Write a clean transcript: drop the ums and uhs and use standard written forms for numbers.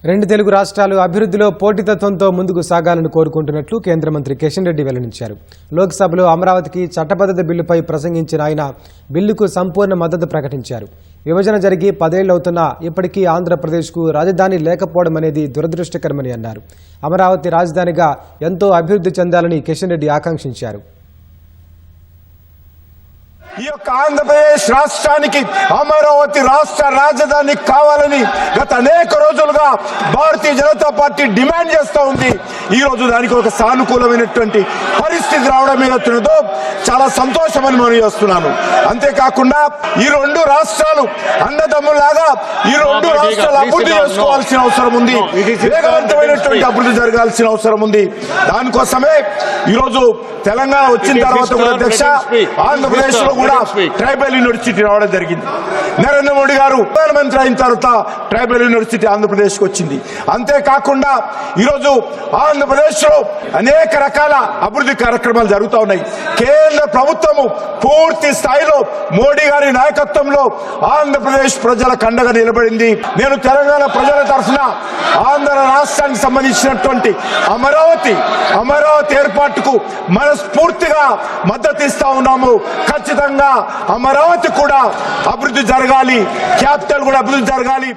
రెండు తెలుగు రాష్ట్రాలు అభివృద్ధిలో పోటీతత్వంతో ముందుకు సాగాలని కోరుకుంటున్నట్లు కేంద్ర మంత్రి కిషన్ రెడ్డి వెల్లడించారు. లోక్సభలో అమరావతికి చట్టబద్ధత బిల్లుపై ప్రసంగించిన ఆయన బిల్లుకు సంపూర్ణ మద్దతు ప్రకటించారు. విభజన జరిగి 10 ఏళ్లవుతున్నా ఇప్పటికీ ఆంధ్రప్రదేశ్కు రాజధాని లేకపోవడం అనేది దురదృష్టకరమని అన్నారు. అమరావతి రాజధానిగా ఎంతో అభివృద్ధి చెందాలని కిషన్ రెడ్డి ఆకాంక్షించారు. ఈ యొక్క ఆంధ్రప్రదేశ్ రాష్ట్రానికి అమరావతి రాష్ట్ర రాజధాని కావాలని గత అనేక రోజులుగా భారతీయ జనతా పార్టీ డిమాండ్ చేస్తూ ఉంది. ఈ రోజు దానికి ఒక సానుకూలమైనటువంటి పరిస్థితి రావడం ఏదవుతున్నదో చాలా సంతోషమని మనం చేస్తున్నాను. అంతేకాకుండా ఈ రెండు రాష్ట్రాలు అన్నదమ్ములాగా ఈ రెండు రాష్ట్రాలు అభివృద్ధి చేసుకోవాల్సిన అవసరం ఉంది. వేగవంతమైనటువంటి అభివృద్ధి జరగాల్సిన అవసరం ఉంది. దానికోసమే ఈరోజు తెలంగాణ వచ్చిన తర్వాత కూడా అధ్యక్ష ఆంధ్రప్రదేశ్ లో కూడా ట్రైబల్ యూనివర్సిటీ రావడం జరిగింది. నరేంద్ర మోడీ గారు ప్రధానమంత్రి అయిన తర్వాత ట్రైబల్ యూనివర్సిటీ ఆంధ్రప్రదేశ్ కు వచ్చింది. అంతేకాకుండా ఈరోజు ఆంధ్రప్రదేశ్ లో అనేక రకాల అభివృద్ధి కార్యక్రమాలు జరుగుతూ ఉన్నాయి. కేంద్ర ప్రభుత్వము పూర్తి స్థాయిలో మోడీ గారి నాయకత్వంలో ఆంధ్రప్రదేశ్ ప్రజలకు అండగా నిలబడింది. నేను తెలంగాణ ప్రజల తరఫున ఆంధ్ర రాష్ట్రానికి సంబంధించినటువంటి అమరావతి ఏర్పాటుకు మనస్ఫూర్తిగా మద్దతు ఇస్తా ఉన్నాము. ఖచ్చితంగా అమరావతి కూడా అభివృద్ధి జరగాలి, క్యాపిటల్ కూడా అభివృద్ధి జరగాలి.